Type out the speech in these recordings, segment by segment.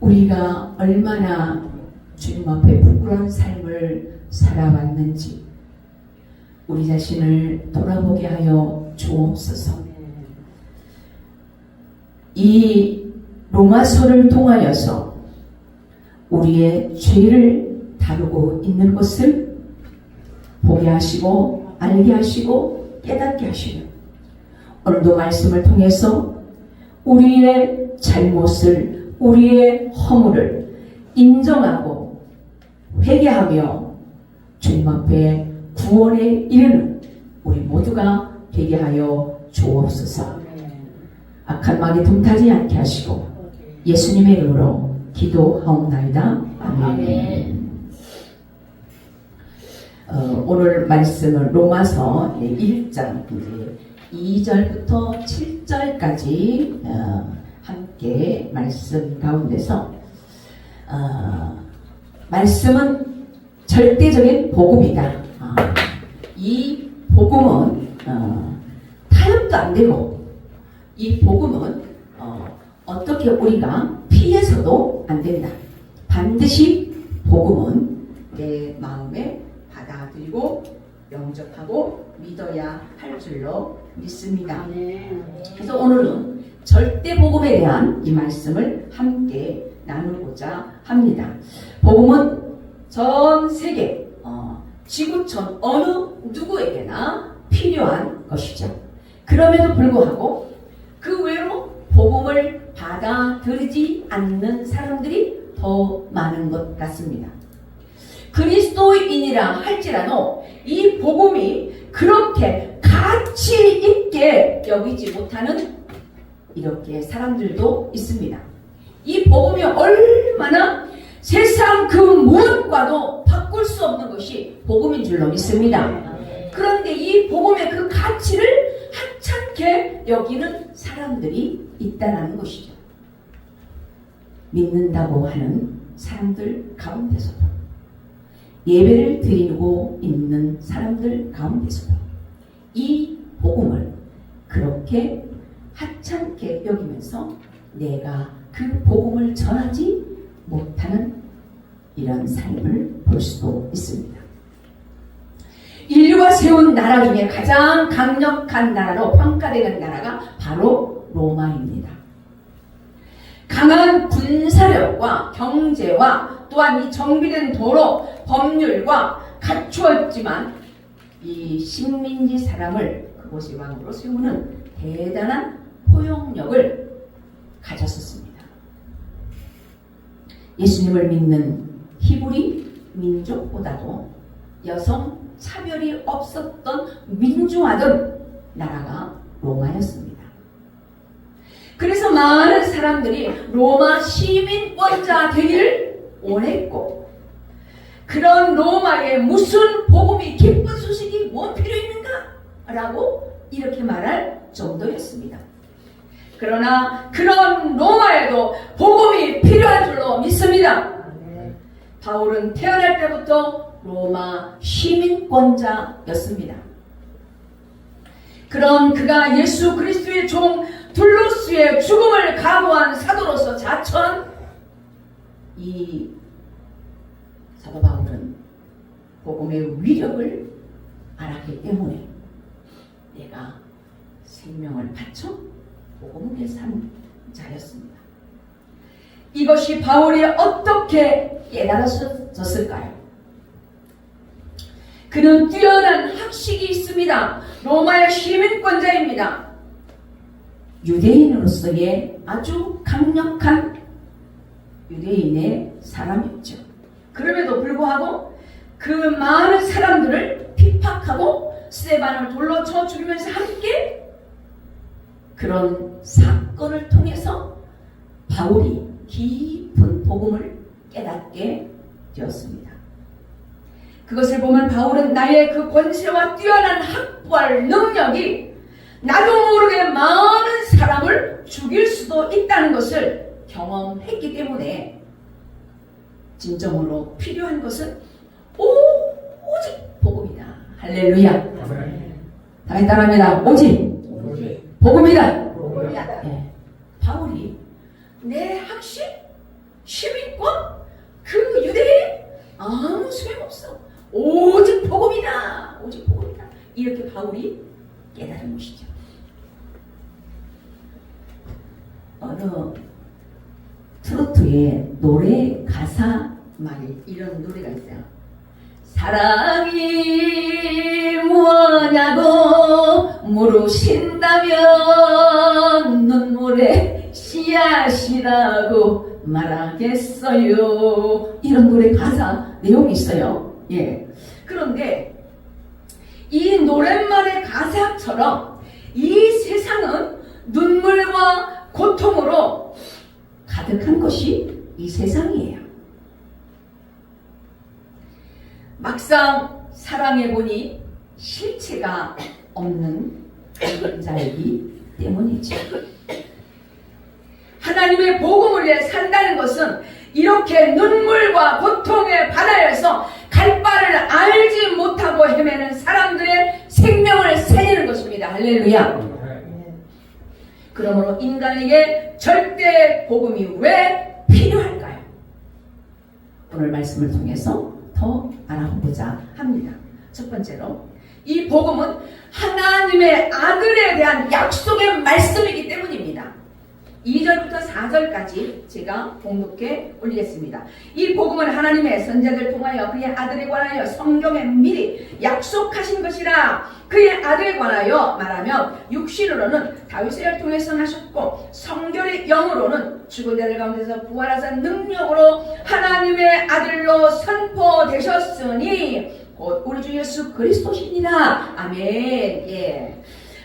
우리가 얼마나 주님 앞에 부끄러운 삶을 살아왔는지 우리 자신을 돌아보게 하여 주옵소서. 이 로마서를 통하여서 우리의 죄를 다루고 있는 것을 보게 하시고 알게 하시고 깨닫게 하시며 오늘도 말씀을 통해서 우리의 잘못을 우리의 허물을 인정하고 회개하며 주님 앞에 구원에 이르는 우리 모두가 되게 하여 주옵소서. 악한 마귀 틈타지 않게 하시고 예수님의 이름으로 기도하옵나이다. 아멘. 오늘 말씀은 로마서 1장 2절부터 7절까지 함께 말씀 가운데서 말씀은 절대적인 복음이다. 이 복음은 타협도 안 되고 이 복음은 어떻게 우리가 피해서도 안 된다. 반드시 복음은 내 마음에 받아들이고 영접하고 믿어야 할 줄로 믿습니다. 그래서 오늘은 절대 복음에 대한 이 말씀을 함께 나누고자 합니다. 복음은 전 세계 지구촌 어느 누구에게나 필요한 것이죠. 그럼에도 불구하고 그 외로 복음을 받아들이지 않는 사람들이 더 많은 것 같습니다. 그리스도인이라 할지라도 이 복음이 그렇게 가치 있게 여기지 못하는 이렇게 사람들도 있습니다. 이 복음이 얼마나 세상 그 무엇과도 바꿀 수 없는 것이 복음인 줄로 믿습니다. 그런데 이 복음의 그 가치를 하찮게 여기는 사람들이 있다는 것이죠. 믿는다고 하는 사람들 가운데서도 예배를 드리고 있는 사람들 가운데서도 이 복음을 그렇게 하찮게 여기면서 내가 그 복음을 전하지 못하는 이런 삶을 볼 수도 있습니다. 인류가 세운 나라 중에 가장 강력한 나라로 평가되는 나라가 바로 로마입니다. 강한 군사력과 경제와 또한 이 정비된 도로, 법률과 갖추었지만 이 식민지 사람을 그곳의 왕으로 세우는 대단한 포용력을 가졌었습니다. 예수님을 믿는 히브리 민족보다도 여성 차별이 없었던 민주화된 나라가 로마였습니다. 그래서 많은 사람들이 로마 시민권자 되기를 원했고 그런 로마에 무슨 복음이 기쁜 소식이 뭔 필요 있는가? 라고 이렇게 말할 정도였습니다. 그러나 그런 로마에도 복음이 필요한 줄로 믿습니다. 바울은 태어날 때부터 로마 시민권자였습니다. 그런 그가 예수 그리스도의 종 둘루스의 죽음을 각오한 사도로서 자처한 이 사도 바울은 복음의 위력을 알았기 때문에 내가 생명을 바쳐 복음을 위해 산 자였습니다. 이것이 바울이 어떻게 깨달아졌을까요? 그는 뛰어난 학식이 있습니다. 로마의 시민권자입니다. 유대인으로서의 아주 강력한 유대인의 사람이었죠. 그럼에도 불구하고 그 많은 사람들을 핍박하고 스데반을 돌로 쳐 죽이면서 함께 그런 사건을 통해서 바울이 깊은 복음을 깨닫게 되었습니다. 그것을 보면 바울은 나의 그 권세와 뛰어난 학벌 능력이 나도 모르게 많은 사람을 죽일 수도 있다는 것을 경험했기 때문에 진정으로 필요한 것은 오직 복음이다. 할렐루야. 다시 따라합니다. 오직 복음이다. 네. 바울이 내 학식, 시민권, 그 유대인 아무 소용없어. 오직 복음이다. 오직 복음이다. 이렇게 바울이 깨달은 것이죠. 어느 트로트의 노래 가사 말이 이런 노래가 있어요. 사랑이 뭐냐고 물으신다면 눈물의 씨앗이라고 말하겠어요. 이런 노래 가사 내용이 있어요. 예. 그런데 이 노랫말의 가사처럼 이 세상은 눈물과 고통으로 가득한 것이 이 세상이에요. 막상 사랑해보니 실체가 없는 자이기 때문이죠. 하나님의 복음을 위해 산다는 것은 이렇게 눈물과 고통의 바다에서 갈 바를 알지 못하고 헤매는 사람들의 생명을 살리는 것입니다. 할렐루야. 그러므로 인간에게 절대 복음이 왜 필요할까요? 오늘 말씀을 통해서 더 알아보자 합니다. 첫 번째로 이 복음은 하나님의 아들에 대한 약속의 말씀이기 때문입니다. 2절부터 4절까지 제가 봉독해 올리겠습니다. 이 복음은 하나님의 선자들 통하여 그의 아들에 관하여 성경에 미리 약속하신 것이라. 그의 아들에 관하여 말하면 육신으로는 다윗을 통해서 하셨고 성결의 영으로는 죽은 자들 가운데서 부활하사 능력으로 하나님의 아들로 선포되셨으니 곧 우리 주 예수 그리스도시니라. 아멘. 예.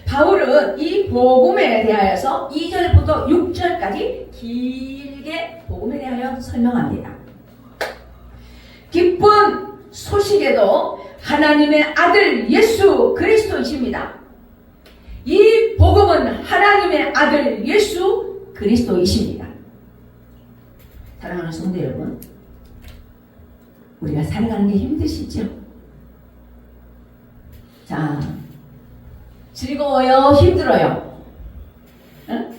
바울은 이 복음에 대하여서 2절부터 6절까지 길게 복음에 대하여 설명합니다. 기쁜 소식에도 하나님의 아들 예수 그리스도이십니다. 이 복음은 하나님의 아들 예수 그리스도이십니다. 사랑하는 성도 여러분, 우리가 살아가는 게 힘드시죠? 자, 즐거워요? 힘들어요? 응?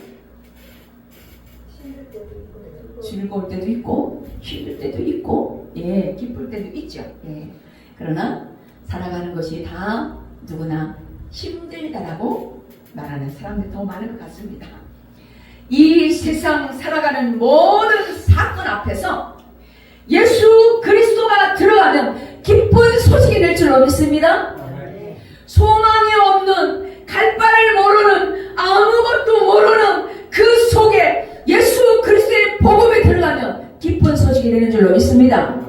즐거울 때도 있고 힘들 때도 있고 예, 기쁠 때도 있죠. 예. 그러나 살아가는 것이 다 누구나 힘들다라고 말하는 사람들이 더 많은 것 같습니다. 이 세상 살아가는 모든 사건 앞에서 예수 그리스도가 들어가면 기쁜 소식이 될 줄로 믿습니다. 소망이 없는 갈 바를 모르는 아무것도 모르는 그 속에 예수 그리스도의 복음이 들어가면 기쁜 소식이 되는 줄로 믿습니다.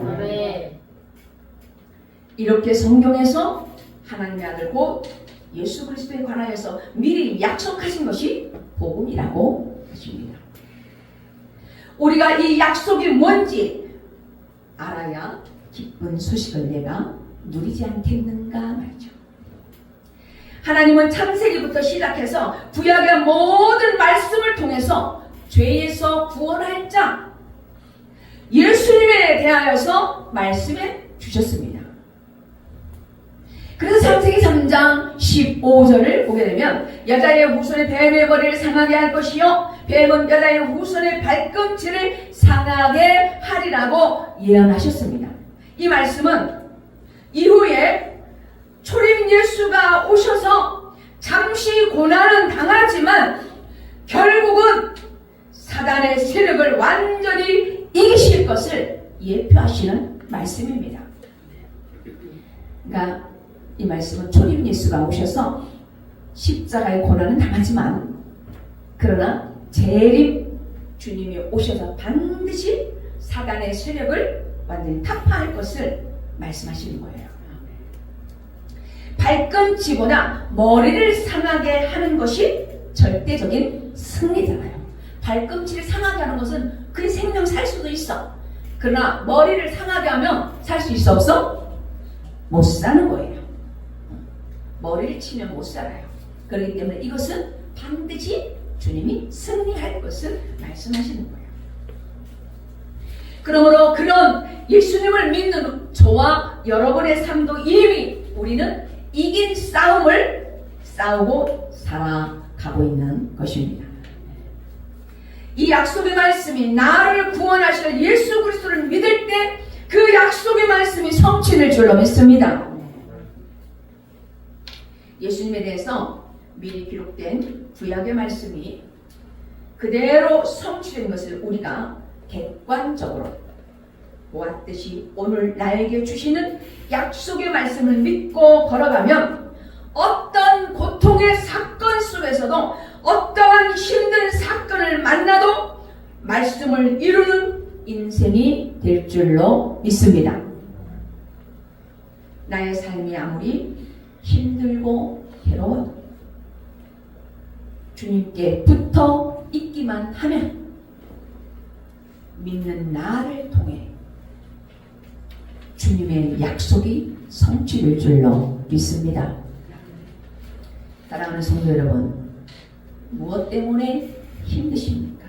이렇게 성경에서 하나님의 아들 곧 예수 그리스도에 관하여서 미리 약속하신 것이 복음이라고 하십니다. 우리가 이 약속이 뭔지 알아야 기쁜 소식을 내가 누리지 않겠는가 말이죠. 하나님은 창세기부터 시작해서 구약의 모든 말씀을 통해서 죄에서 구원할 자 예수님에 대하여서 말씀해 주셨습니다. 그래서 창세기 3장 15절을 보게 되면 여자의 후손의 뱀의 머리를 상하게 할 것이요 뱀은 여자의 후손의 발꿈치를 상하게 하리라고 예언하셨습니다. 이 말씀은 이후에 초림 예수가 오셔서 잠시 고난은 당하지만 결국은 사단의 세력을 완전히 이기실 것을 예표하시는 말씀입니다. 그러니까 이 말씀은 초림 예수가 오셔서 십자가의 고난은 당하지만 그러나 재림 주님이 오셔서 반드시 사단의 세력을 완전히 타파할 것을 말씀하시는 거예요. 발꿈치보다 머리를 상하게 하는 것이 절대적인 승리잖아요. 발꿈치를 상하게 하는 것은 그 생명 살 수도 있어. 그러나 머리를 상하게 하면 살 수 있어 없어? 못 사는 거예요. 머리를 치면 못 살아요. 그렇기 때문에 이것은 반드시 주님이 승리할 것을 말씀하시는 거예요. 그러므로 그런 예수님을 믿는 저와 여러분의 삶도 이미 우리는 이긴 싸움을 싸우고 살아가고 있는 것입니다. 이 약속의 말씀이 나를 구원하실 예수 그리스도를 믿을 때 그 약속의 말씀이 성취될 줄로 믿습니다. 예수님에 대해서 미리 기록된 구약의 말씀이 그대로 성취된 것을 우리가 객관적으로 보았듯이 오늘 나에게 주시는 약속의 말씀을 믿고 걸어가면 어떤 고통의 사건 속에서도 어떠한 힘든 사건을 만나도 말씀을 이루는 인생이 될 줄로 믿습니다. 나의 삶이 아무리 힘들고 괴로워도 주님께 붙어 있기만 하면 믿는 나를 통해 주님의 약속이 성취될 줄로 믿습니다. 사랑하는 성도 여러분, 무엇 때문에 힘드십니까?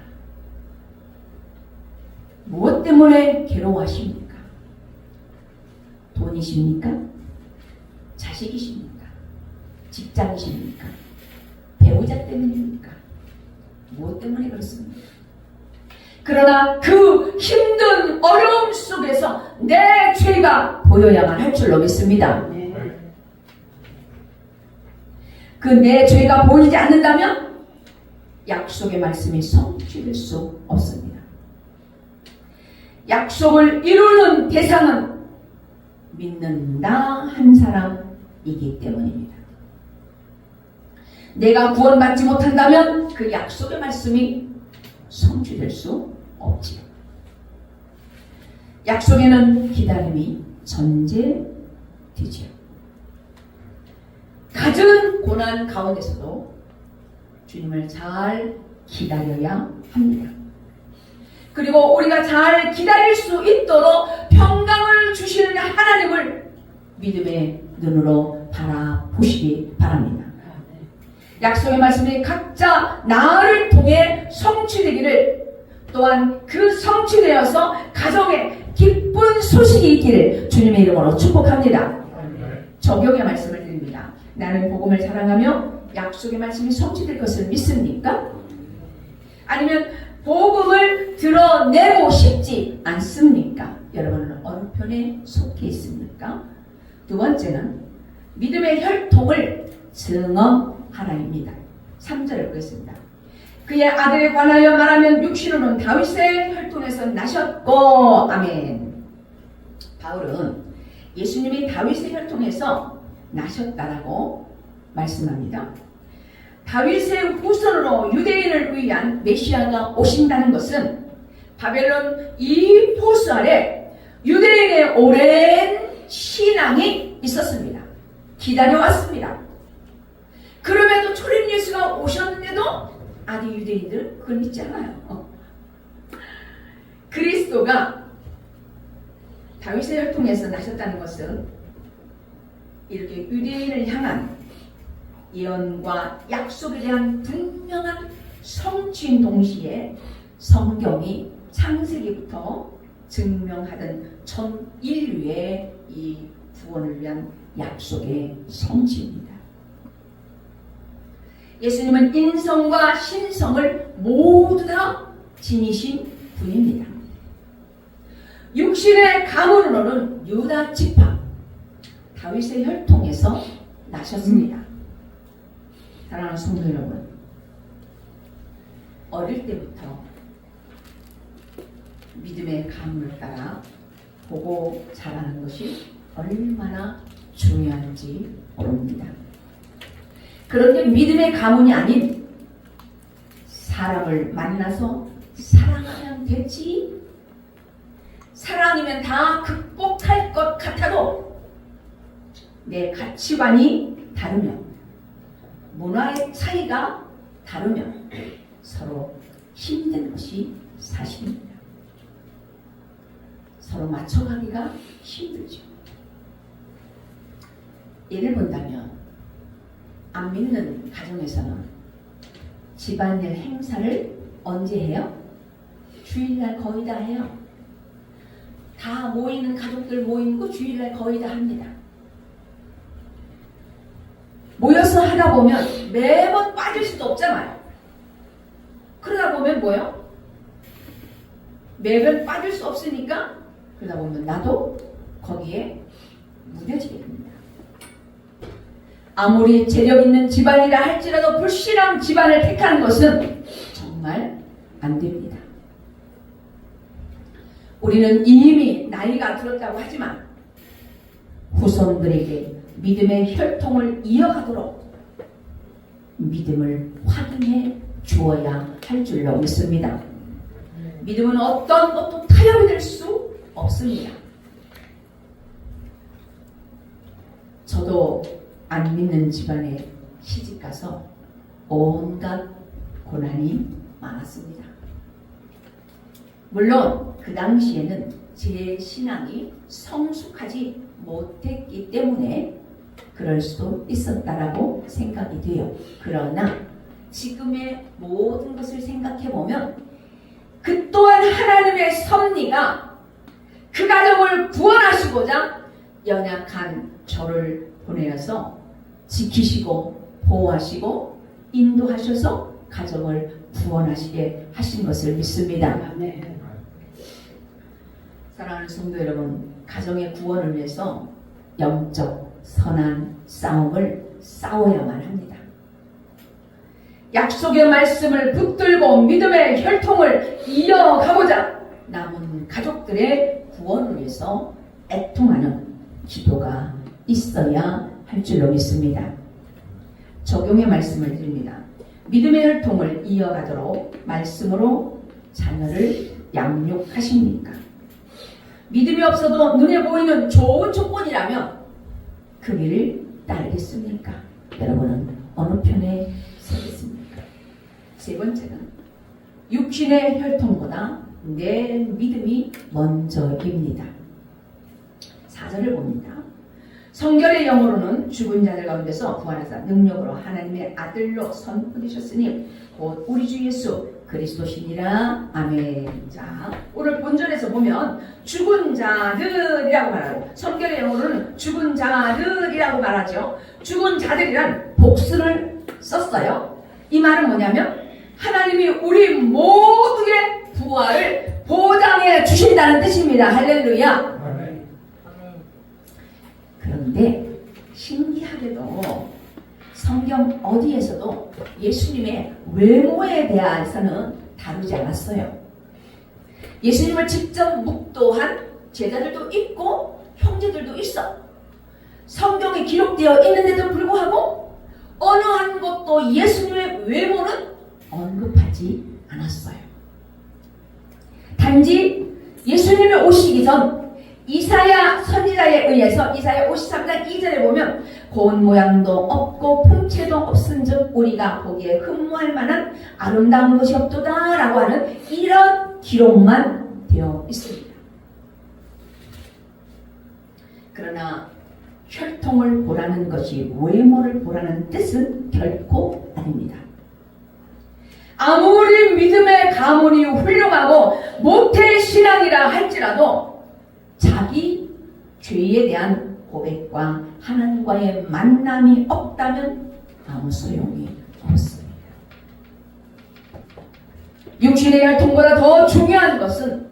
무엇 때문에 괴로워하십니까? 돈이십니까? 자식이십니까? 직장이십니까? 배우자 때문입니까? 무엇 때문에 그렇습니까? 그러나 그 힘든 어려움 속에서 내 죄가 보여야만 할 줄로 믿습니다. 그 내 죄가 보이지 않는다면 약속의 말씀이 성취될 수 없습니다. 약속을 이루는 대상은 믿는 나 한 사람이기 때문입니다. 내가 구원받지 못한다면 그 약속의 말씀이 성취될 수 없지요. 약속에는 기다림이 전제되지요. 갖은 고난 가운데서도 주님을 잘 기다려야 합니다. 그리고 우리가 잘 기다릴 수 있도록 평강을 주시는 하나님을 믿음의 눈으로 바라보시기 바랍니다. 약속의 말씀이 각자 나를 통해 성취되기를, 또한 그 성취되어서 가정에 기쁜 소식이 있기를 주님의 이름으로 축복합니다. 적용의 말씀을 드립니다. 나는 복음을 사랑하며 약속의 말씀이 성취될 것을 믿습니까? 아니면 복음을 드러내고 싶지 않습니까? 여러분은 어느 편에 속해 있습니까? 두 번째는 믿음의 혈통을 증언하라입니다. 3절을 보겠습니다. 그의 아들에 관하여 말하면 육신으로는 다윗의 혈통에서 나셨고, 아멘. 바울은 예수님이 다윗의 혈통에서 나셨다라고 말씀합니다. 다윗의 후손으로 유대인을 위한 메시아가 오신다는 것은 바벨론 이 포스 아래 유대인의 오랜 신앙이 있었습니다. 기다려왔습니다. 그럼에도 초림 예수가 오셨는데도 아직 유대인들은 그걸 믿지 않아요. 그리스도가 다윗의 혈통에서 나셨다는 것은 이렇게 유대인을 향한 예언과 약속에 대한 분명한 성취인 동시에 성경이 창세기부터 증명하던 전 인류의 이 구원을 위한 약속의 성취입니다. 예수님은 인성과 신성을 모두 다 지니신 분입니다. 육신의 가문으로는 유다 지파 다윗의 혈통에서 나셨습니다. 사랑하는 성도 여러분, 어릴 때부터 믿음의 가문을 따라 보고 자라는 것이 얼마나 중요한지 모릅니다. 그런데 믿음의 가문이 아닌 사람을 만나서 사랑하면 되지, 사랑이면 다 극복할 것 같아도 내 가치관이 다르면, 문화의 차이가 다르면 서로 힘든 것이 사실입니다. 서로 맞춰가기가 힘들죠. 예를 본다면 안 믿는 가정에서는 집안일 행사를 언제 해요? 주일날 거의 다 해요. 다 모이는 가족들 모이는 거 주일날 거의 다 합니다. 모여서 하다 보면 매번 빠질 수도 없잖아요. 그러다 보면 뭐예요? 매번 빠질 수 없으니까 그러다 보면 나도 거기에 무뎌지게 됩니다. 아무리 재력 있는 집안이라 할지라도 불신한 집안을 택하는 것은 정말 안 됩니다. 우리는 이미 나이가 들었다고 하지만 후손들에게 믿음의 혈통을 이어가도록 믿음을 확인해 주어야 할 줄로 믿습니다. 믿음은 어떤 것도 타협이 될 수 없습니다. 저도 안 믿는 집안에 시집가서 온갖 고난이 많았습니다. 물론 그 당시에는 제 신앙이 성숙하지 못했기 때문에 그럴 수도 있었다라고 생각이 돼요. 그러나 지금의 모든 것을 생각해보면 그 또한 하나님의 섭리가 그 가정을 구원하시고자 연약한 저를 보내어서 지키시고 보호하시고 인도하셔서 가정을 구원하시게 하신 것을 믿습니다. 사랑하는 성도 여러분, 가정의 구원을 위해서 영적 선한 싸움을 싸워야만 합니다. 약속의 말씀을 붙들고 믿음의 혈통을 이어가고자 남은 가족들의 구원을 위해서 애통하는 기도가 있어야 할 줄로 믿습니다. 적용의 말씀을 드립니다. 믿음의 혈통을 이어가도록 말씀으로 자녀를 양육하십니까? 믿음이 없어도 눈에 보이는 좋은 조건이라면 그 길을 따르겠습니까? 여러분은 어느 편에 서겠습니까? 세 번째는 육신의 혈통보다 내 믿음이 먼저입니다. 4절을 봅니다. 성결의 영으로는 죽은 자들 가운데서 부활하사 능력으로 하나님의 아들로 선포되셨으니 곧 우리 주 예수 그리스도시니라. 아멘. 자, 오늘 본절에서 보면 죽은 자들이라고 말하고 성결의 영어로는 죽은 자들이라고 말하죠. 죽은 자들이란 복수를 썼어요. 이 말은 뭐냐면 하나님이 우리 모두의 부활을 보장해 주신다는 뜻입니다. 할렐루야. 그런데 신기하게도 성경 어디에서도 예수님의 외모에 대해서는 다루지 않았어요. 예수님을 직접 묵도한 제자들도 있고 형제들도 있어. 성경에 기록되어 있는데도 불구하고 어느 한 곳도 예수님의 외모는 언급하지 않았어요. 단지 예수님이 오시기 전 이사야 선지자에 의해서 이사야 53장 2절에 보면 고운 모양도 없고 풍채도 없은즉 우리가 보기에 흠모할 만한 아름다운 것이 없도다 라고 하는 이런 기록만 되어 있습니다. 그러나 혈통을 보라는 것이 외모를 보라는 뜻은 결코 아닙니다. 아무리 믿음의 가문이 훌륭하고 모태 신앙이라 할지라도 자기 죄에 대한 고백과 하나님과의 만남이 없다면 아무 소용이 없습니다. 육신의 혈통보다 더 중요한 것은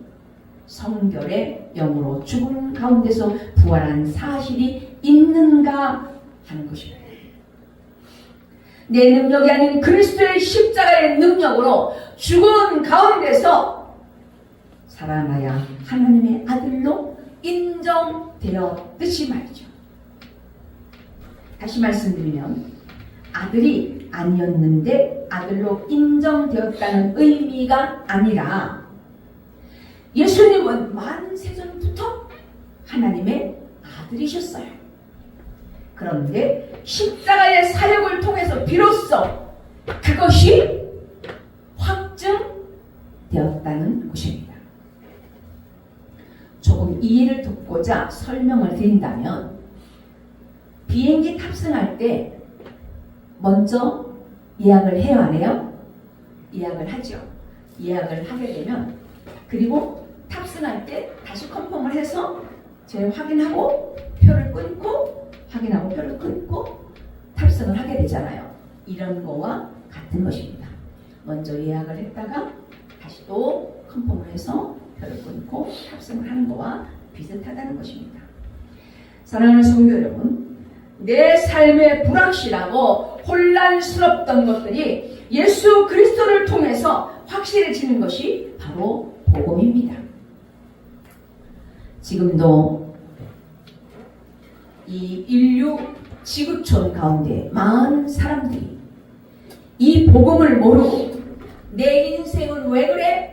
성결의 영으로 죽은 가운데서 부활한 사실이 있는가 하는 것입니다. 내 능력이 아닌 그리스도의 십자가의 능력으로 죽은 가운데서 살아나야 하나님의 아들로 인정되었듯이 말이죠. 다시 말씀드리면 아들이 아니었는데 아들로 인정되었다는 의미가 아니라 예수님은 만세전부터 하나님의 아들이셨어요. 그런데 십자가의 사역을 통해서 비로소 그것이 확증되었다는 것입니다. 조금 이해를 돕고자 설명을 드린다면 비행기 탑승할 때 먼저 예약을 해야 하네요. 예약을 하죠. 예약을 하게 되면 그리고 탑승할 때 다시 컨펌을 해서 재확인하고 표를 끊고 확인하고 표를 끊고 탑승을 하게 되잖아요. 이런 거와 같은 것입니다. 먼저 예약을 했다가 다시 또 컨펌을 해서 혀를 끊고 합성을 하는 것과 비슷하다는 것입니다. 사랑하는 성도 여러분, 내 삶의 불확실하고 혼란스럽던 것들이 예수 그리스도를 통해서 확실해지는 것이 바로 복음입니다. 지금도 이 인류 지구촌 가운데 많은 사람들이 이 복음을 모르고 내 인생은 왜 그래?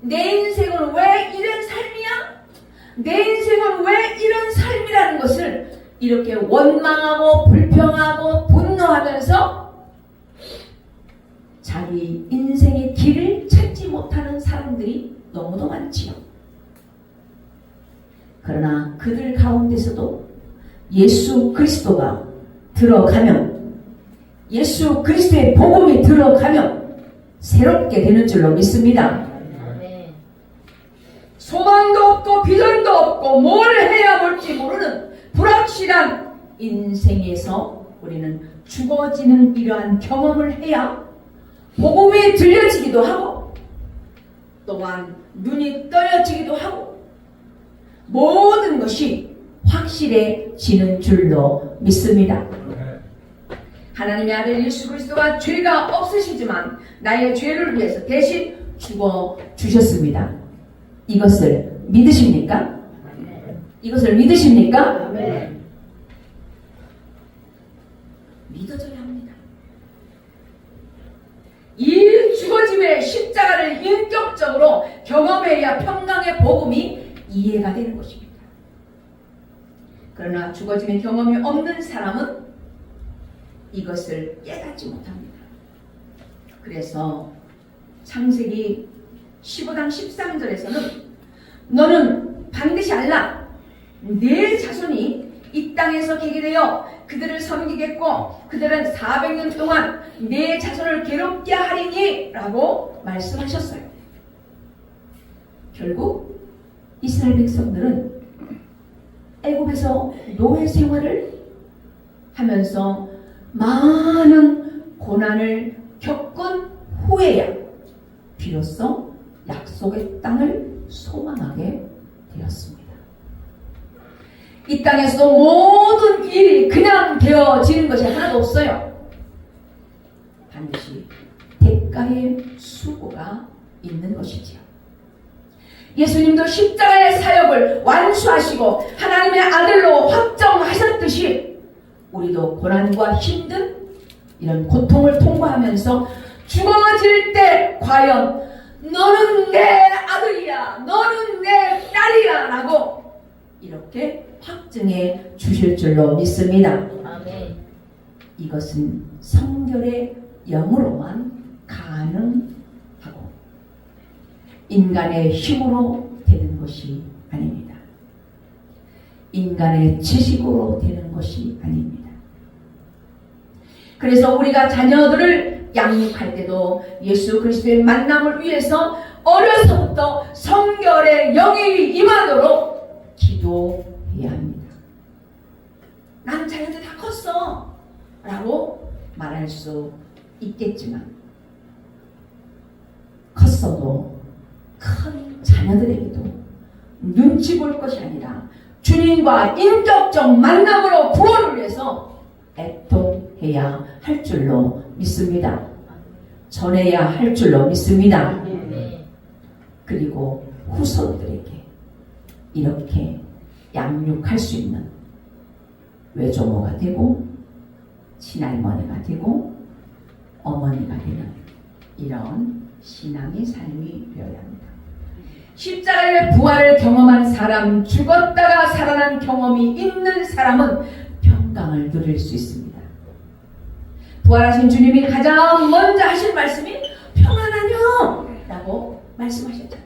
내 인생은 왜 이런 삶이야? 내 인생은 왜 이런 삶이라는 것을 이렇게 원망하고 불평하고 분노하면서 자기 인생의 길을 찾지 못하는 사람들이 너무도 많지요. 그러나 그들 가운데서도 예수 그리스도가 들어가면, 예수 그리스도의 복음이 들어가면 새롭게 되는 줄로 믿습니다. 소망도 없고 비전도 없고 뭘 해야 볼지 모르는 불확실한 인생에서 우리는 죽어지는 이러한 경험을 해야 복음이 들려지기도 하고 또한 눈이 떠여지기도 하고 모든 것이 확실해지는 줄로 믿습니다. 하나님의 아들 예수 그리스도가 죄가 없으시지만 나의 죄를 위해서 대신 죽어 주셨습니다. 이것을 믿으십니까? 이것을 믿으십니까? 믿어져야 합니다. 이 죽어짐의 십자가를 인격적으로 경험해야 평강의 복음이 이해가 되는 것입니다. 그러나 죽어짐의 경험이 없는 사람은 이것을 깨닫지 못합니다. 그래서 창세기 15장 13절에서는 너는 반드시 알라. 내 자손이 이 땅에서 계게 되어 그들을 섬기겠고 그들은 400년 동안 내 자손을 괴롭게 하리니 라고 말씀하셨어요. 결국 이스라엘 백성들은 애굽에서 노예 생활을 하면서 많은 고난을 겪은 후에야 비로소 약속의 땅을 소망하게 되었습니다. 이 땅에서도 모든 일이 그냥 되어지는 것이 하나도 없어요. 반드시 대가의 수고가 있는 것이지요. 예수님도 십자가의 사역을 완수하시고 하나님의 아들로 확정하셨듯이 우리도 고난과 힘든 이런 고통을 통과하면서 죽어질 때 과연 너는 내 아들이야, 너는 내 딸이야 라고 이렇게 확증해 주실 줄로 믿습니다. 아멘. 이것은 성결의 영으로만 가능하고 인간의 힘으로 되는 것이 아닙니다. 인간의 지식으로 되는 것이 아닙니다. 그래서 우리가 자녀들을 양육할 때도 예수 그리스도의 만남을 위해서 어려서부터 성결의 영이 임하도록 기도해야 합니다. 난 자녀들 다 컸어 라고 말할 수 있겠지만 컸어도 큰 자녀들에게도 눈치 볼 것이 아니라 주님과 인격적 만남으로 구원을 위해서 애통해야 할 줄로 믿습니다. 전해야 할 줄로 믿습니다. 그리고 후손들에게 이렇게 양육할 수 있는 외조모가 되고 친할머니가 되고 어머니가 되는 이런 신앙의 삶이 되어야 합니다. 십자가의 부활을 경험한 사람, 죽었다가 살아난 경험이 있는 사람은 평강을 누릴 수 있습니다. 부활하신 주님이 가장 먼저 하신 말씀이 평안하뇨 라고 말씀하셨잖아요.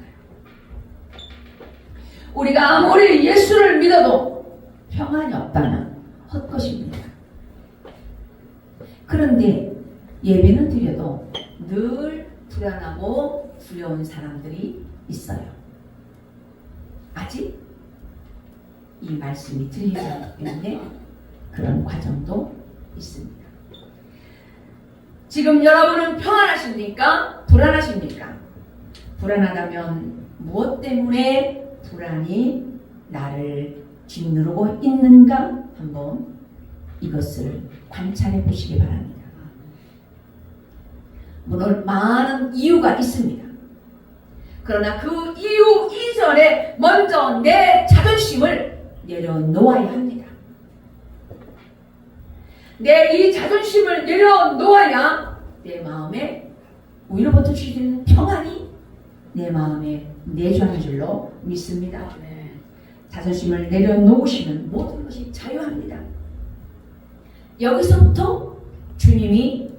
우리가 아무리 예수를 믿어도 평안이 없다면 헛것입니다. 그런데 예배는 드려도 늘 불안하고 두려운 사람들이 있어요. 아직 이 말씀이 들리지 않기 때문에 그런 과정도 있습니다. 지금 여러분은 평안하십니까? 불안하십니까? 불안하다면 무엇 때문에 불안이 나를 짓누르고 있는가 한번 이것을 관찰해 보시기 바랍니다. 물론 많은 이유가 있습니다. 그러나 그 이유 이전에 먼저 내 자존심을 내려놓아야 합니다. 내 이 자존심을 내려놓아야 내 마음에 위로부터 주시는 평안이 내 마음에 내주하는 줄로 믿습니다. 자존심을 내려놓으시면 모든 것이 자유합니다. 여기서부터 주님이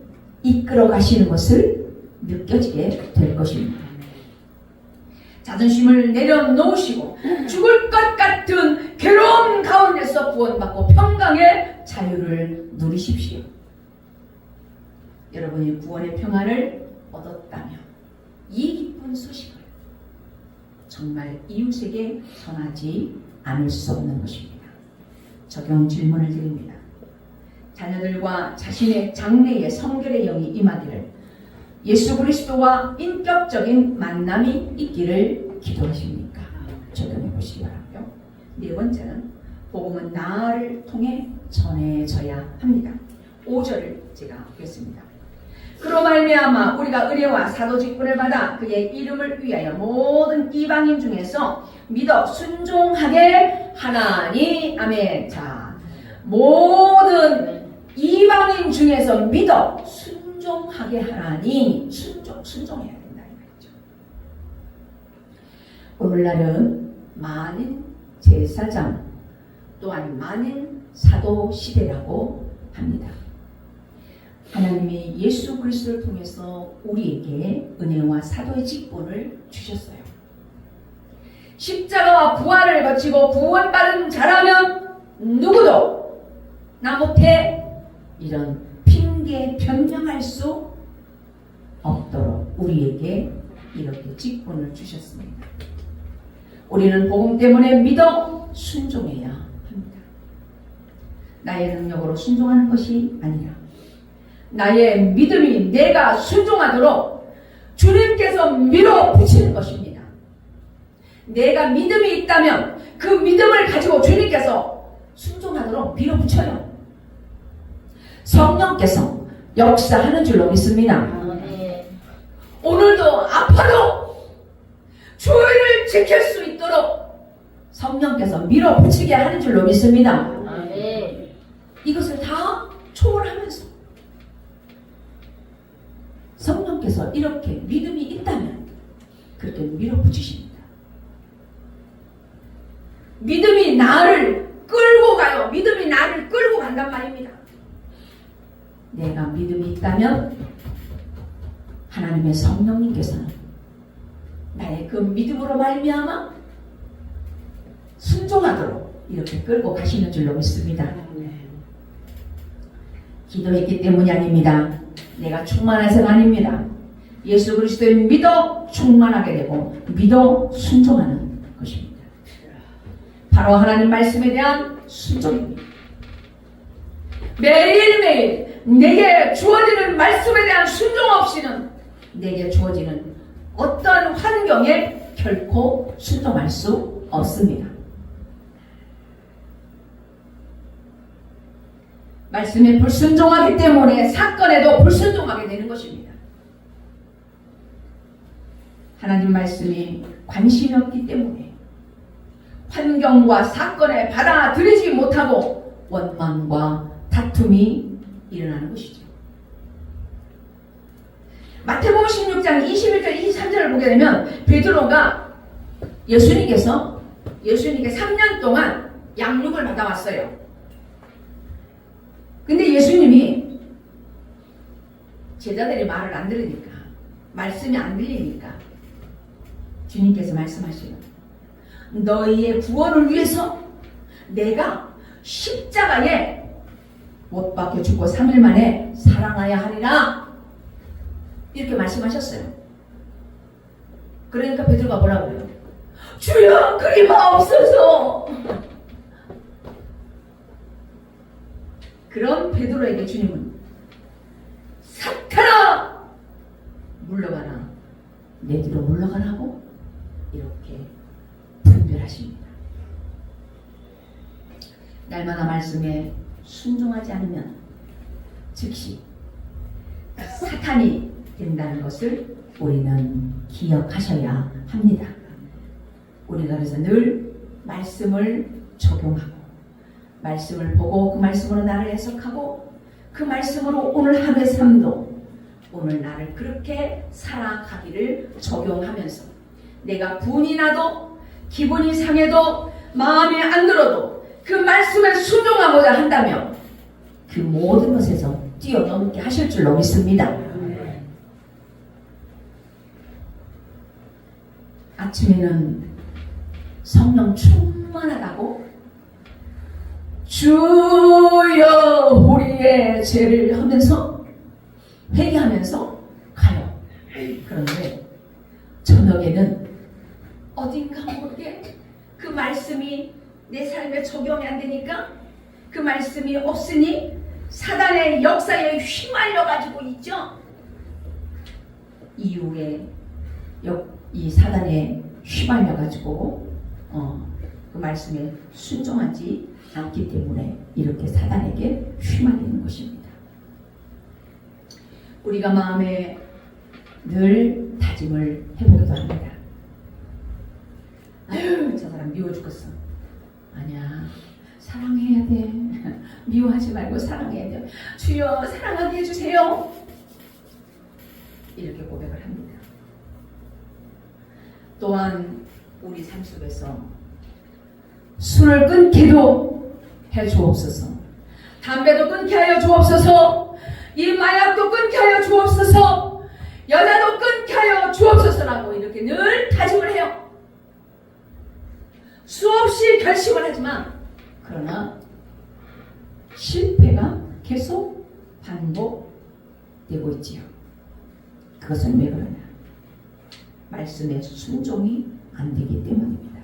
이끌어 가시는 것을 느껴지게 될 것입니다. 자존심을 내려놓으시고 죽을 것 같은 괴로움 가운데서 구원받고 평강의 자유를 누리십시오. 여러분이 구원의 평안을 얻었다면 이 기쁜 소식을 정말 이웃에게 전하지 않을 수 없는 것입니다. 적용 질문을 드립니다. 자녀들과 자신의 장래의 성결의 영이 임하기를 예수 그리스도와 인격적인 만남이 있기를 기도하십니까? 적용해 보시기 바라고요. 네 번째는 복음은 나를 통해 전해져야 합니다. 5절을 제가 읽겠습니다. 그로 말미암아 우리가 의뢰와 사도직분을 받아 그의 이름을 위하여 모든 이방인 중에서 믿어 순종하게 하나니. 아멘. 자, 모든 이방인 중에서 믿어 순종하게 하나니. 순종해야 된다 이 말이죠. 오늘날은 만인 제사장 또한 만인 사도 시대라고 합니다. 하나님이 예수 그리스도를 통해서 우리에게 은혜와 사도의 직분을 주셨어요. 십자가와 부활을 거치고 구원받은 자라면 누구도 나 못해 이런 핑계 변명할 수 없도록 우리에게 이렇게 직분을 주셨습니다. 우리는 복음 때문에 믿어 순종해야 합니다. 나의 능력으로 순종하는 것이 아니라 나의 믿음이 내가 순종하도록 주님께서 밀어붙이는 것입니다. 내가 믿음이 있다면 그 믿음을 가지고 주님께서 순종하도록 밀어붙여요. 성령께서 역사하는 줄로 믿습니다. 오늘도 아파도 주의를 지킬 수 있도록 성령께서 밀어붙이게 하는 줄로 믿습니다. 이것을 다 초월하면서 성령께서 이렇게 믿음이 있다면 그렇게 밀어붙이십니다. 믿음이 나를 끌고 가요. 믿음이 나를 끌고 간단 말입니다. 내가 믿음이 있다면 하나님의 성령님께서는 나의 그 믿음으로 말미암아 순종하도록 이렇게 끌고 가시는 줄로 믿습니다. 기도했기 때문이 아닙니다. 내가 충만해서가 아닙니다. 예수 그리스도에 믿어 충만하게 되고 믿어 순종하는 것입니다. 바로 하나님 말씀에 대한 순종입니다. 매일매일 내게 주어지는 말씀에 대한 순종 없이는 내게 주어지는 어떠한 환경에 결코 순종할 수 없습니다. 말씀에 불순종하기 때문에 사건에도 불순종하게 되는 것입니다. 하나님 말씀이 관심이 없기 때문에 환경과 사건에 받아들이지 못하고 원망과 다툼이 일어나는 것이죠. 마태복음 16장 21절 23절을 보게 되면 베드로가 예수님께 3년 동안 양육을 받아왔어요. 근데 예수님이 제자들이 말을 안 들으니까, 말씀이 안 들리니까 주님께서 말씀하시요. 너희의 구원을 위해서 내가 십자가에 못 박혀 죽고 3일 만에 살아나야 하리라. 이렇게 말씀하셨어요. 그러니까 베드로가 뭐라고 해요? 주여 그리 마옵소서. 그런 베드로에게 주님은 사탄아 물러가라, 내 뒤로 물러가라고 이렇게 하십니다. 날마다 말씀에 순종하지 않으면 즉시 사탄이 된다는 것을 우리는 기억하셔야 합니다. 우리가 그래서 늘 말씀을 적용하고 말씀을 보고 그 말씀으로 나를 해석하고 그 말씀으로 오늘 하루의 삶도 오늘 나를 그렇게 살아가기를 적용하면서 내가 분이 나도 기분이 상해도 마음에 안 들어도 그 말씀에 순종하고자 한다면 그 모든 것에서 뛰어넘게 하실 줄로 믿습니다. 아침에는 성령 충만하다고 주여 우리의 죄를 하면서 회개하면서 가요. 그런데 저녁에는 어딘가 모르게 그 말씀이 내 삶에 적용이 안 되니까 그 말씀이 없으니 사단의 역사에 휘말려 가지고 있죠. 이후에 이 사단에 휘말려 가지고 그 말씀에 순종하지 않기 때문에 이렇게 사단에게 휘말리는 것입니다. 우리가 마음에 늘 다짐을 해보기도 합니다. 아유, 저 사람 미워 죽겠어. 아니야, 사랑해야 돼. 미워하지 말고 사랑해야 돼. 주여 사랑하게 해주세요. 이렇게 고백을 합니다. 또한 우리 삶 속에서 술을 끊기도 해주옵소서. 담배도 끊게 하여 주옵소서. 이 마약도 끊게 하여 주옵소서. 여자도 끊게 하여 주옵소서라고 이렇게 늘 다짐을 해요. 수없이 결심을 하지만 그러나 실패가 계속 반복되고 있지요. 그것은 왜 그러냐? 말씀에 순종이 안 되기 때문입니다.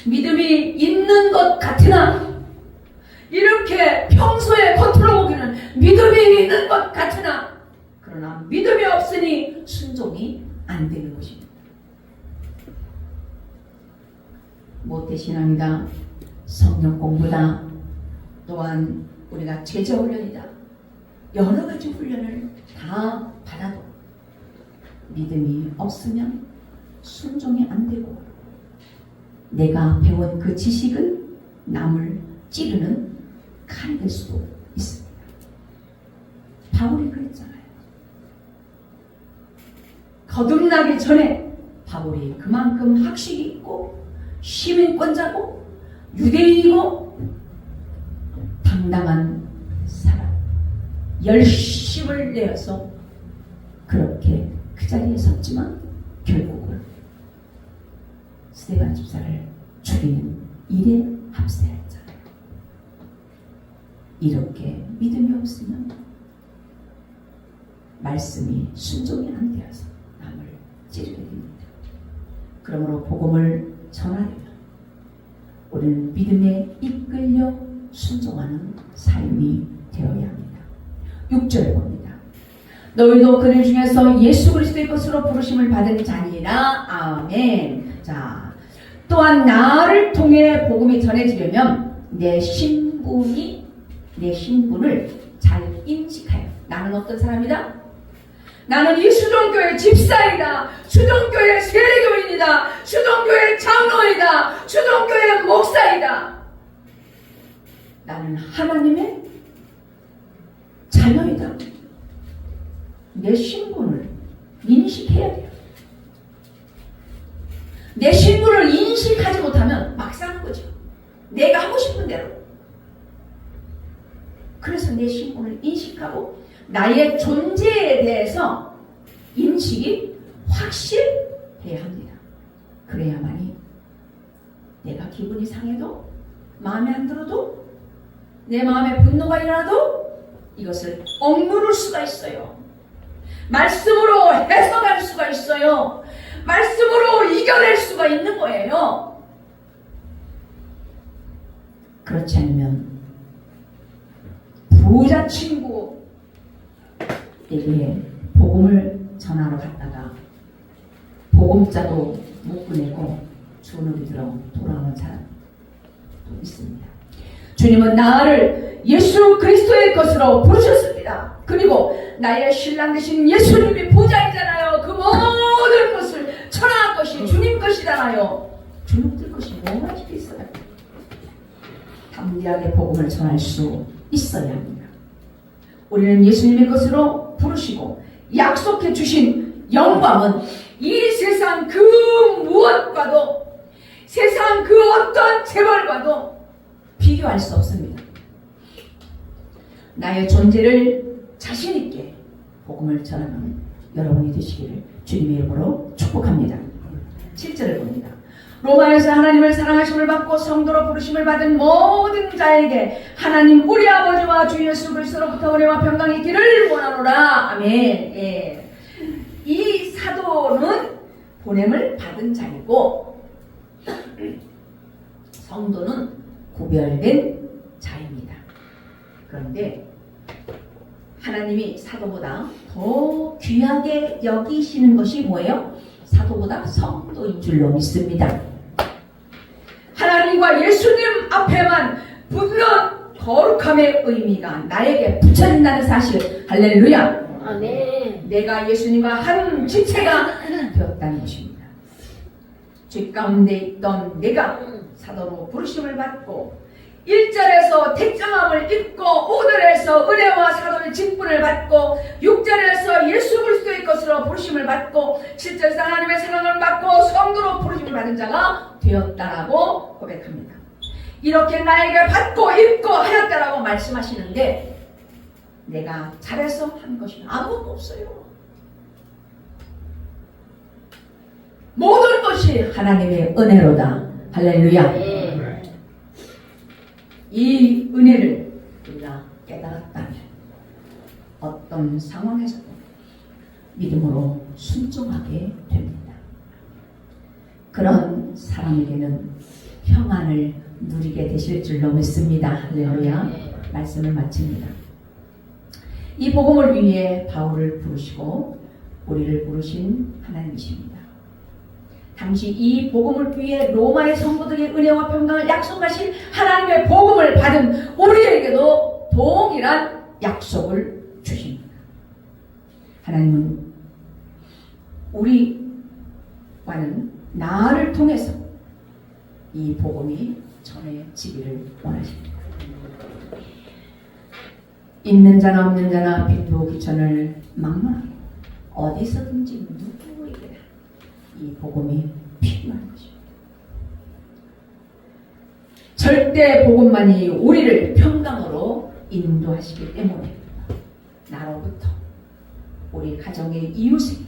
믿음이 있는 것 같으나 이렇게 평소에 겉으로 보기는 믿음이 있는 것 같으나 그러나 믿음이 없으니 순종이 안 되는 것입니다. 모태신앙이다, 성령 공부다, 또한 우리가 제자 훈련이다, 여러 가지 훈련을 다 받아도 믿음이 없으면 순종이 안 되고 내가 배운 그 지식은 남을 찌르는 칼이 될 수도 있습니다. 바울이 그랬잖아요. 거듭나기 전에 바울이 그만큼 학식이 있고 시민권자고 유대인이고 당당한 사람, 열심을 내어서 그렇게 그 자리에 섰지만 결국은 스데반 집사를 죽이는 일에 합세했잖아요. 이렇게 믿음이 없으면 말씀이 순종이 안 되어서 남을 찌르게 됩니다. 그러므로 복음을 전하려면 우리는 믿음에 이끌려 순종하는 삶이 되어야 합니다. 6절에 봅니다. 너희도 그들 중에서 예수 그리스도의 것으로 부르심을 받은 자니라. 아멘. 자, 또한 나를 통해 복음이 전해지려면 내 신분을 잘 인식하여. 나는 어떤 사람이다? 나는 이 수종교회 집사이다. 수종교회 세례교인이다. 수종교회 장로이다. 수종교회 목사이다. 나는 하나님의 자녀이다. 내 신분을 인식해야 돼요. 내 신분을 인식하지 못하면 막 사는 거죠. 내가 하고 싶은 대로. 그래서 내 신분을 인식하고 나의 존재에 대해서 인식이 확실해야 합니다. 그래야만이 내가 기분이 상해도 마음에 안 들어도 내 마음에 분노가 일어나도 이것을 억누를 수가 있어요. 말씀으로 해석할 수가 있어요. 말씀으로 이겨낼 수가 있는 거예요. 그렇지 않으면 부자 친구에게 복음을 전하러 갔다가 복음자도 못 보내고 죽은 우리들로 돌아오는 사람도 있습니다. 주님은 나를 예수 그리스도의 것으로 부르셨습니다. 그리고 나의 신랑 되신 예수님이 보좌이잖아요. 그 모든 것을 천하의 것이 주님 것이잖아요. 주님들 것이 뭐가 있어요? 담대하게 복음을 전할 수 있어야 합니다. 우리는 예수님의 것으로 부르시고 약속해 주신 영광은 이 세상 그 무엇과도, 세상 그 어떤 재벌과도 비교할 수 없습니다. 나의 존재를 자신있게 복음을 전하는 여러분이 되시기를 주님의 이름으로 축복합니다. 7절을 봅니다. 로마에서 하나님을 사랑하심을 받고 성도로 부르심을 받은 모든 자에게 하나님 우리 아버지와 주 예수 그리스도로부터 은혜와 평강이 있기를 원하노라. 아멘. 예. 이 사도는 보냄을 받은 자이고 성도는 구별된 자입니다. 그런데 하나님이 사도보다 더 귀하게 여기시는 것이 뭐예요? 사도보다 성도인 줄로 믿습니다. 하나님과 예수님 앞에만 붙는 거룩함의 의미가 나에게 붙여진다는 사실. 할렐루야. 아멘. 내가 예수님과 한 지체가 되었다는 것입니다. 죄 가운데 있던 내가 사도로 부르심을 받고 1절에서 택정함을 입고 5절에서 은혜와 사도의 직분을 받고 6절에서 예수 그리스도의 것으로 부르심을 받고 7절에서 하나님의 사랑을 받고 성도로 부르심을 받은 자가 되었다라고 고백합니다. 이렇게 나에게 받고 입고 하였다라고 말씀하시는데 내가 잘해서 한 것이 아무것도 없어요. 모든 것이 하나님의 은혜로다. 할렐루야. 네. 이 은혜를 우리가 깨달았다면 어떤 상황에서도 믿음으로 순종하게 됩니다. 그런 사람에게는 평안을 누리게 되실 줄로 믿습니다. 할렐루야. 말씀을 마칩니다. 이 복음을 위해 바울을 부르시고 우리를 부르신 하나님이십니다. 당시 이 복음을 위해 로마의 성도들의 은혜와 평강을 약속하신 하나님의 복음을 받은 우리에게도 동일한 약속을 주십니다. 하나님은 우리와는 나를 통해서 이 복음이 전해지기를 원하십니다. 있는 자나 없는 자나 빈도 귀천을 막론하게 어디서든지 누구에게나 이 복음이 필요한 것입니다. 절대 복음만이 우리를 평강으로 인도하시기 때문에 나로부터 우리 가정의 이웃에게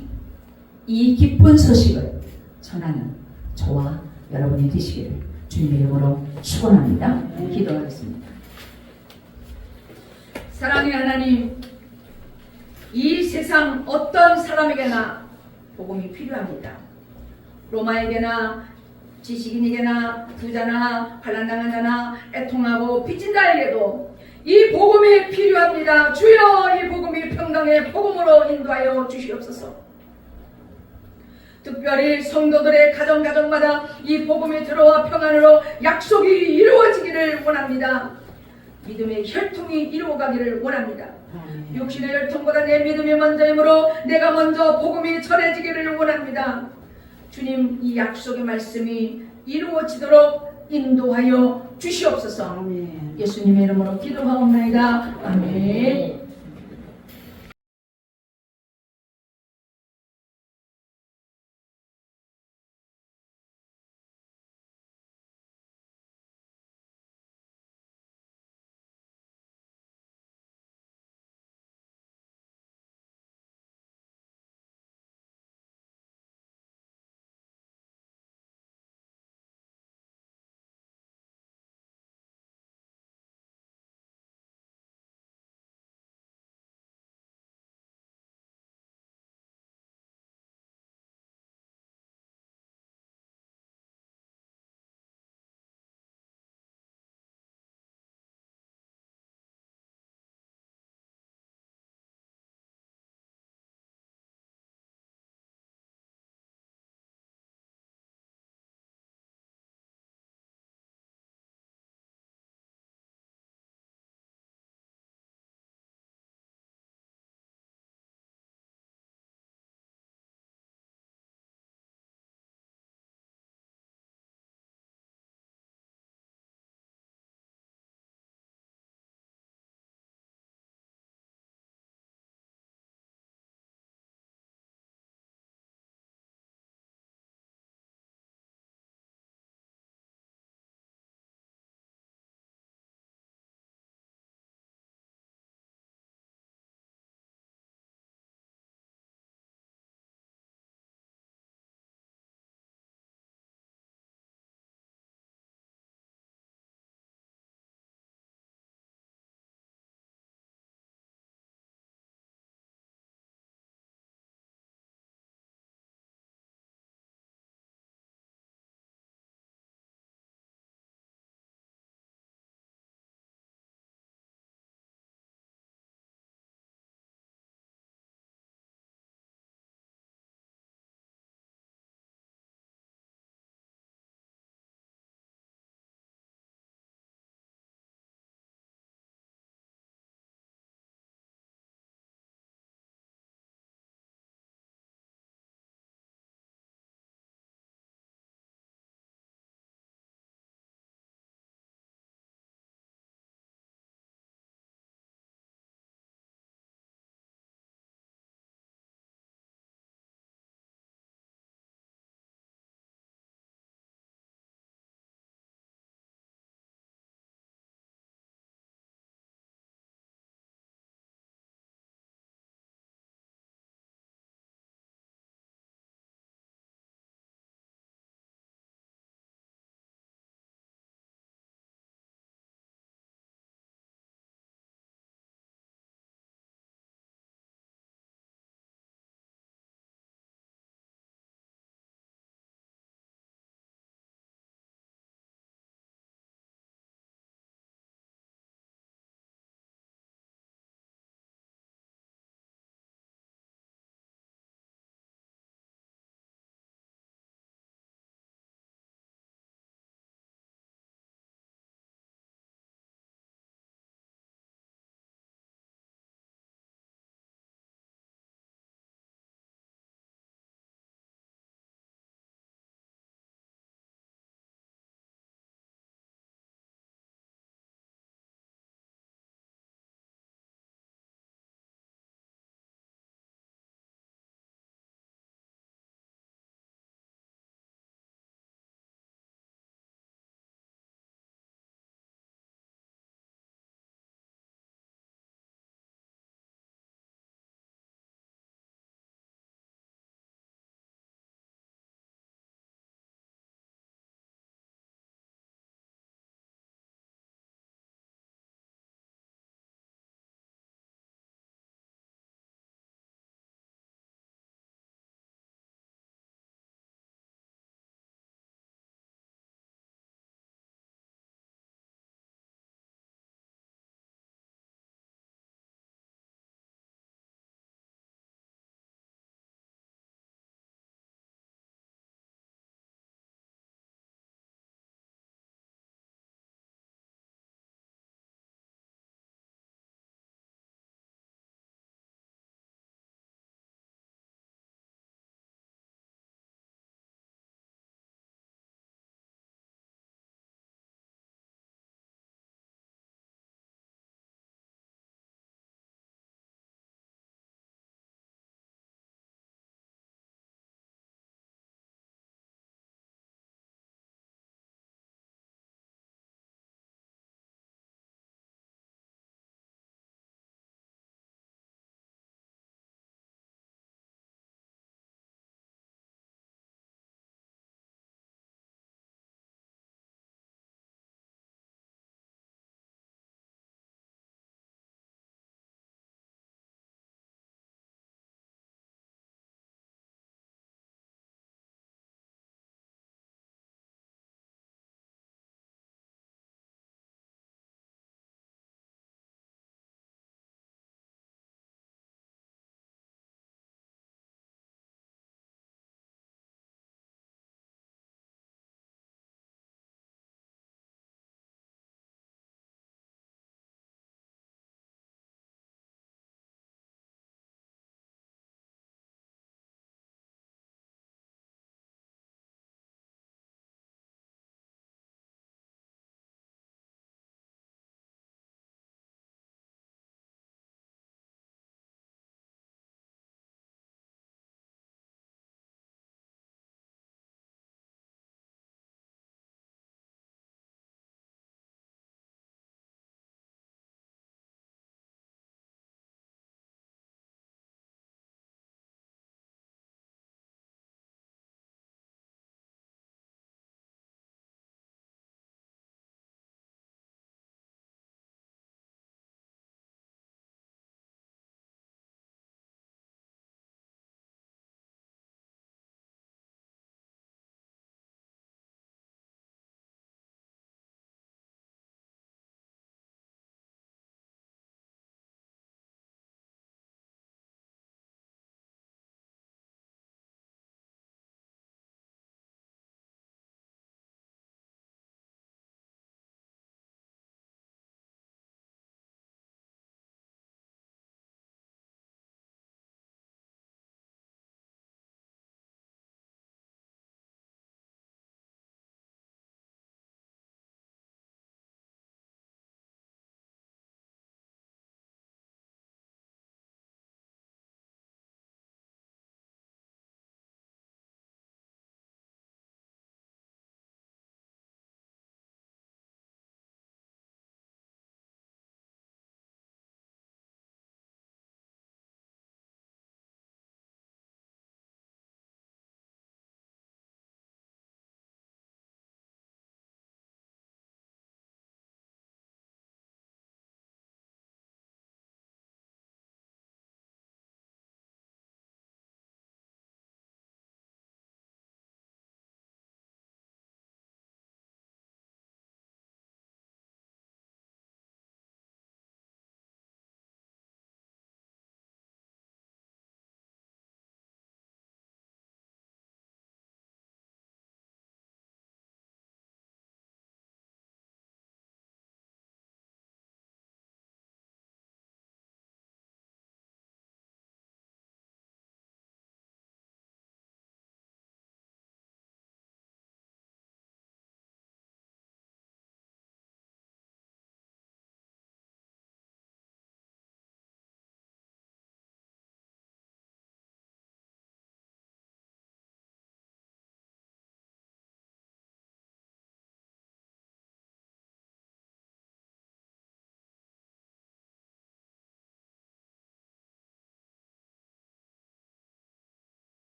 이 기쁜 소식을 전하는 저와 여러분이 되시기를 주님의 이름으로 축원합니다. 기도하겠습니다. 사랑의 하나님, 이 세상 어떤 사람에게나 복음이 필요합니다. 로마에게나 지식인에게나 부자나 환난당한 자나 애통하고 빚진 자에게도 이 복음이 필요합니다. 주여, 이 복음이 평강의 복음으로 인도하여 주시옵소서. 특별히 성도들의 가정마다 이 복음이 들어와 평안으로 약속이 이루어지기를 원합니다. 믿음의 혈통이 이루어가기를 원합니다. 육신의 혈통보다 내 믿음이 먼저이므로 내가 먼저 복음이 전해지기를 원합니다. 주님, 이 약속의 말씀이 이루어지도록 인도하여 주시옵소서. 예수님의 이름으로 기도하옵나이다. 아멘.